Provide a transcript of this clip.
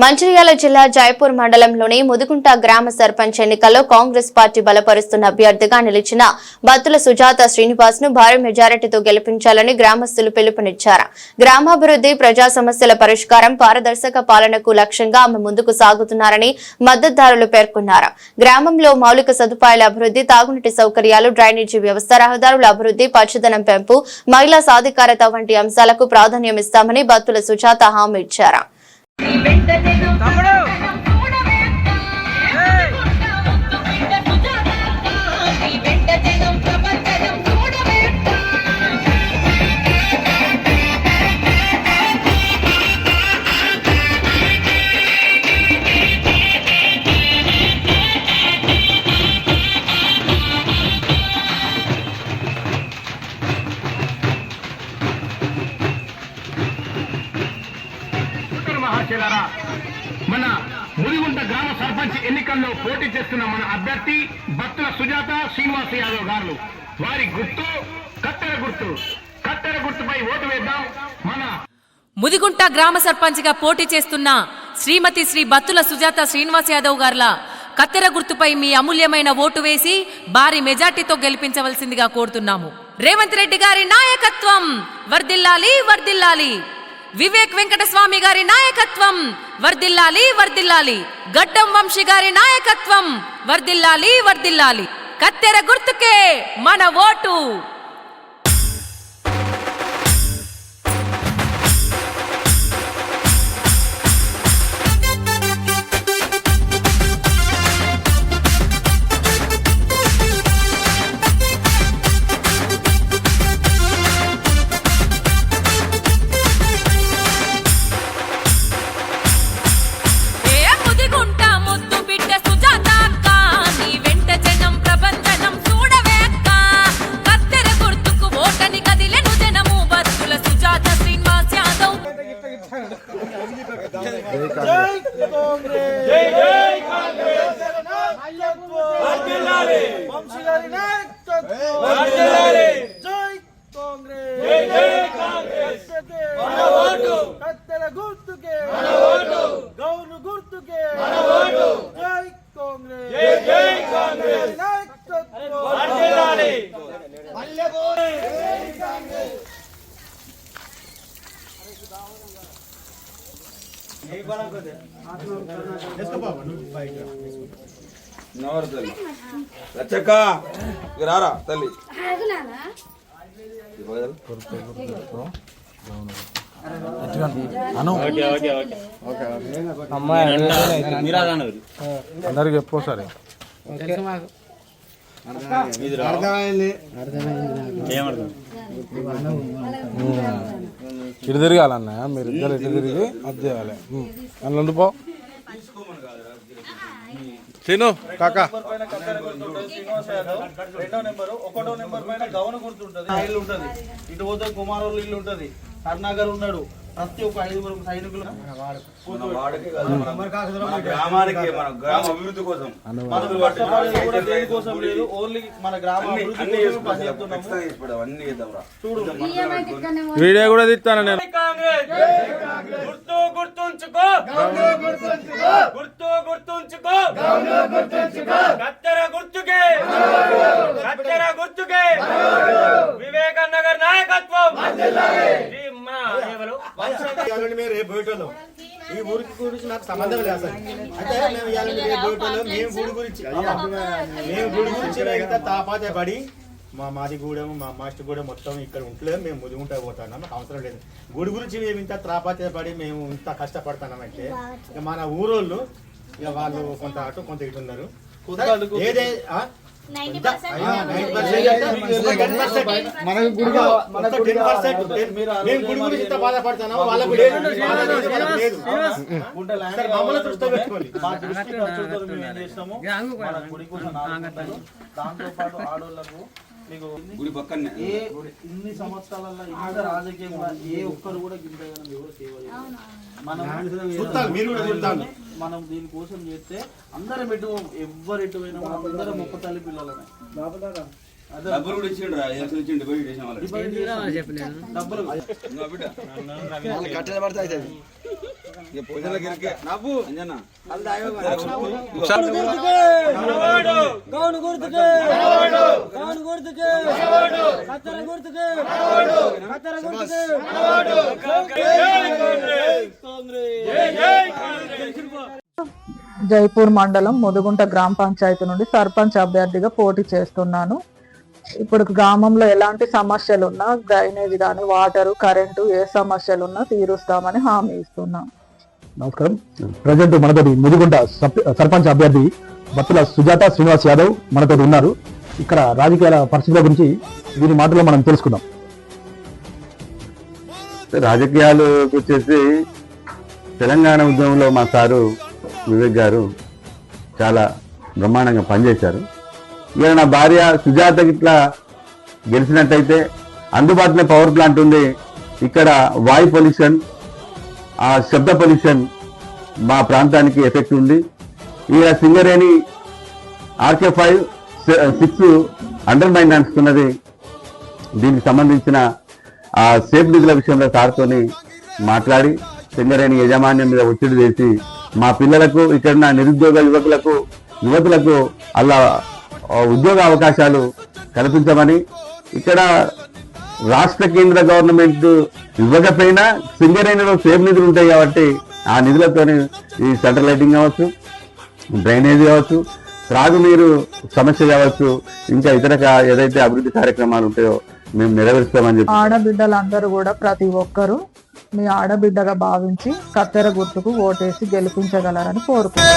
మంచిర్యాల జిల్లా జైపూర్ మండలంలోని ముదిగుంట గ్రామ సర్పంచ్ ఎన్నికల్లో కాంగ్రెస్ పార్టీ బలపరుస్తున్న అభ్యర్థిగా నిలిచిన బత్తుల సుజాత శ్రీనివాస్ ను భారీ మెజారిటీతో గెలిపించాలని గ్రామస్తులు పిలుపునిచ్చారు. గ్రామాభివృద్ధి, ప్రజా సమస్యల పరిష్కారం, పారదర్శక పాలనకు లక్ష్యంగా ఆమె ముందుకు సాగుతున్నారని మద్దతుదారులు పేర్కొన్నారు. గ్రామంలో మౌలిక సదుపాయాల అభివృద్ధి, తాగునీటి సౌకర్యాలు, డ్రైనేజీ వ్యవస్థ, రహదారుల అభివృద్ధి, పచ్చదనం పెంపు, మహిళా సాధికారత వంటి అంశాలకు ప్రాధాన్యమిస్తామని బత్తుల సుజాత హామీ ఇచ్చారు. మన ముదిగుంట గ్రామ సర్పంచ్ ఎన్నికల్లో పోటీ చేస్తున్న మన అభ్యర్థి బత్తుల సుజాత శ్రీనివాస్ యాదవ్ గారు. వారి గుర్తు కత్తెర గుర్తుపై ఓటు వేద్దాం. మన ముదిగుంట గ్రామ సర్పంచ్ గా పోటీ చేస్తున్న శ్రీమతి శ్రీ బత్తుల సుజాత శ్రీనివాస్ యాదవ్ గార్ల కత్తెర గుర్తుపై మీ అమూల్యమైన ఓటు వేసి భారీ మెజార్టీతో గెలిపించవలసిందిగా కోరుతున్నాము. రేవంత్ రెడ్డి గారి నాయకత్వం వర్ధిల్లాలి వర్ధిల్లాలి. వివేక్ వెంకటస్వామి గారి నాయకత్వం వర్ధిల్లాలి వర్ధిల్లాలి. గడ్డం వంశీ గారి నాయకత్వం వర్ధిల్లాలి వర్ధిల్లాలి. కత్తెర గుర్తుకే మన ఓటు. రారా తల్లి అందరికి చెప్పు సరే. ఇటు తిరగాలన్న, మీరు ఇద్దరు ఇటు తిరిగి అది చేయాలి. అందులో ఉండిపో తిను కాకా. రెండో నెంబరు, ఒకటో నెంబర్ పైన గౌన గుర్తుంటది, ఇల్లు ఉంటది. ఇటు పోతే కుమారులు ఇల్లు ఉంటది. కర్ణాగర్ ఉన్నాడు. ప్రతి ఒక్క 5 సైనికులు గ్రామానికి మన గ్రామ అభివృద్ధి కోసం దేనికోసం లేదు, ఓన్లీ మన గ్రామ చూడు. వీడియో కూడా తీస్తాను నేను. గుర్తుంచుకో కత్తెర గుర్తుకే వివేక్ నగర్ నాయకత్వం. ఈ ఊరికి గురించి నాకు సంబంధం లేదు అసలు. అంటే మేము మేము గుడి గురించి తాపాతే పడి మాది గూడెం, మా మాస్టర్ గూడెం మొత్తం ఇక్కడ ఉంటలేదు. మేము ముదిగుంటా పోతున్నాం, మాకు అవసరం లేదు. గుడి గురించి మేము ఇంత త్రాపాతే పడి మేము ఇంత కష్టపడుతున్నామంటే ఇక మన ఊరోళ్ళు ఇక వాళ్ళు కొంత అటు కొంత ఇటు ఉన్నారు. ఏదే మేము గుడి గురించి ఇంత బాధపడుతున్నాం, వాళ్ళకు మమ్మల్ని దృష్టిలో పెట్టుకోండి. మా దృష్టి మేము ఏం చేసినాము, మన గుడి కోసం దాంతో పాటు ఆడోళ్లకు మీకు ఇన్ని సంవత్సరాలలో ఇంత రాజకీయంగా ఏ ఒక్కరు కూడా గింతగానం ఎవరు సేవ మనం దీనికోసం చేస్తే అందరం ఎటు ఎవరు ఎటు అయినా అందరం ఒక్క తల్లి పిల్లలమే. డబ్బులు కూడా ఇచ్చిండ్రా ఎలక్షన్ ఇచ్చిండు డిపాజిట్ చేసిన వాళ్ళకి డబ్బులు ఇంకా బిడ్డ కట్టెలు పడితే అవుతుంది ఇక పోషణలకి ఇరికే నవ్వు అంజన్న జైపూర్ మండలం ముదుగుంట గ్రామ పంచాయతీ నుండి సర్పంచ్ అభ్యర్థిగా పోటీ చేస్తున్నాను. ఇప్పుడు గ్రామంలో ఎలాంటి సమస్యలు ఉన్నా డ్రైనేజ్ కానీ వాటరు కరెంటు ఏ సమస్యలు ఉన్నా తీరుస్తామని హామీ ఇస్తున్నాం. నమస్కారం. ప్రజెంట్ మనతోటి ముదిగుంట సర్పంచ్ అభ్యర్థి బత్తుల సుజాత శ్రీనివాస్ యాదవ్ మనతోటి ఉన్నారు. ఇక్కడ రాజకీయాల పరిస్థితుల గురించి వీరి మాటలో మనం తెలుసుకుందాం. రాజకీయాలకు వచ్చేసి తెలంగాణ ఉద్యమంలో మా సారు వివేక్ గారు చాలా బ్రహ్మాండంగా పనిచేశారు. ఇక నా భార్య సుజాత ఇట్లా గెలిచినట్టయితే అందుబాటులో పవర్ ప్లాంట్ ఉంది. ఇక్కడ వాయు పొల్యూషన్ ఆ శబ్ద పొల్యూషన్ మా ప్రాంతానికి ఎఫెక్ట్ ఉంది. ఇక సింగరేణి RK5 6 అండర్ మైన్ నడుస్తున్నది. దీనికి సంబంధించిన ఆ సేఫ్ నిధుల విషయంలో సార్తోని మాట్లాడి సింగరేణి యాజమాన్యం మీద ఒత్తిడి చేసి మా పిల్లలకు ఇక్కడ నిరుద్యోగ యువతులకు అలా ఉద్యోగ అవకాశాలు కల్పించమని, ఇక్కడ రాష్ట్ర కేంద్ర గవర్నమెంట్ ఇవ్వకపోయినా సింగరేణిలో సేఫ్ నిధులు ఉంటాయి కాబట్టి ఆ నిధులతోనే ఈ సెంట్రల్ లైటింగ్ కావచ్చు, డ్రైనేజ్ కావచ్చు, త్రాగునీరు సమస్య కావచ్చు, ఇంకా ఇతర ఏదైతే అభివృద్ధి కార్యక్రమాలు ఉంటాయో మేము నెరవేరుస్తామని చెప్పి ఆడబిడ్డలందరూ కూడా ప్రతి ఒక్కరూ మీ ఆడబిడ్డగా భావించి కత్తెర గుర్తుకు ఓటేసి గెలిపించగలరని కోరుకుంటున్నాను.